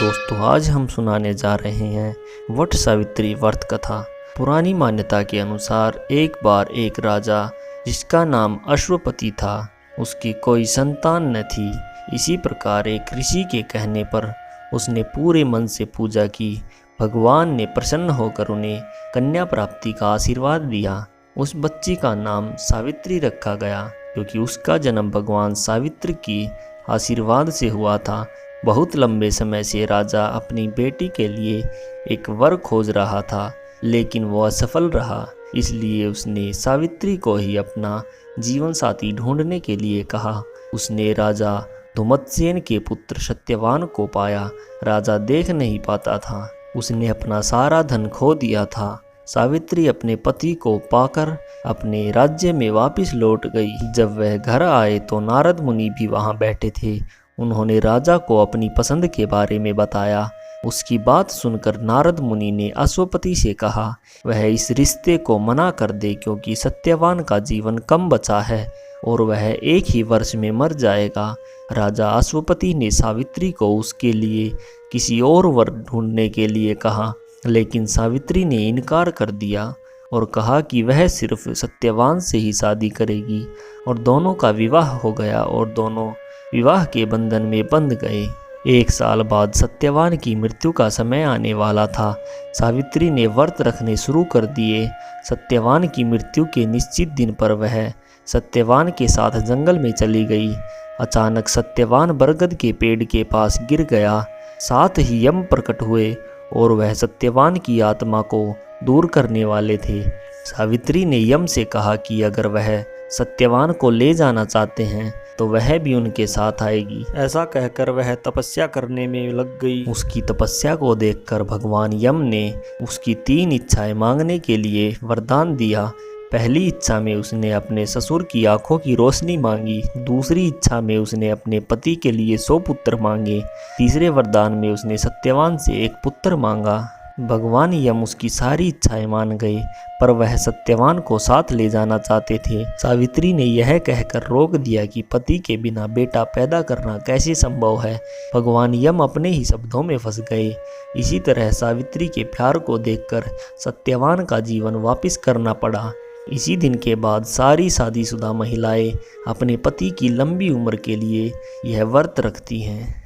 दोस्तों, आज हम सुनाने जा रहे हैं वट सावित्री व्रत कथा। पुरानी मान्यता के अनुसार एक बार एक राजा जिसका नाम अश्वपति था, उसकी कोई संतान न थी। इसी प्रकार एक ऋषि के कहने पर उसने पूरे मन से पूजा की। भगवान ने प्रसन्न होकर उन्हें कन्या प्राप्ति का आशीर्वाद दिया। उस बच्ची का नाम सावित्री रखा गया, क्योंकि उसका जन्म भगवान सावित्री की आशीर्वाद से हुआ था। बहुत लंबे समय से राजा अपनी बेटी के लिए एक वर खोज रहा था, लेकिन वह असफल रहा। इसलिए उसने सावित्री को ही अपना जीवन साथी ढूंढने के लिए कहा। उसने राजा धुमत्सेन के पुत्र सत्यवान को पाया। राजा देख नहीं पाता था, उसने अपना सारा धन खो दिया था। सावित्री अपने पति को पाकर अपने राज्य में वापस लौट गई। जब वह घर आए तो नारद मुनि भी वहां बैठे थे। उन्होंने राजा को अपनी पसंद के बारे में बताया। उसकी बात सुनकर नारद मुनि ने अश्वपति से कहा, वह इस रिश्ते को मना कर दे, क्योंकि सत्यवान का जीवन कम बचा है और वह एक ही वर्ष में मर जाएगा। राजा अश्वपति ने सावित्री को उसके लिए किसी और वर ढूंढने के लिए कहा, लेकिन सावित्री ने इनकार कर दिया और कहा कि वह सिर्फ सत्यवान से ही शादी करेगी। और दोनों का विवाह हो गया और दोनों विवाह के बंधन में बंध गए। एक साल बाद सत्यवान की मृत्यु का समय आने वाला था। सावित्री ने व्रत रखने शुरू कर दिए। सत्यवान की मृत्यु के निश्चित दिन पर वह सत्यवान के साथ जंगल में चली गई। अचानक सत्यवान बरगद के पेड़ के पास गिर गया। साथ ही यम प्रकट हुए और वह सत्यवान की आत्मा को दूर करने वाले थे। सावित्री ने यम से कहा कि अगर वह सत्यवान को ले जाना चाहते हैं तो वह भी उनके साथ आएगी। ऐसा कहकर वह तपस्या करने में लग गई। उसकी तपस्या को देखकर भगवान यम ने उसकी 3 इच्छाएं मांगने के लिए वरदान दिया। पहली इच्छा में उसने अपने ससुर की आंखों की रोशनी मांगी। दूसरी इच्छा में उसने अपने पति के लिए 100 पुत्र मांगे। तीसरे वरदान में उसने सत्यवान से 1 पुत्र मांगा। भगवान यम उसकी सारी इच्छाएं मान गए, पर वह सत्यवान को साथ ले जाना चाहते थे। सावित्री ने यह कहकर रोक दिया कि पति के बिना बेटा पैदा करना कैसे संभव है। भगवान यम अपने ही शब्दों में फंस गए। इसी तरह सावित्री के प्यार को देखकर सत्यवान का जीवन वापस करना पड़ा। इसी दिन के बाद सारी शादीशुदा महिलाएं अपने पति की लंबी उम्र के लिए यह व्रत रखती हैं।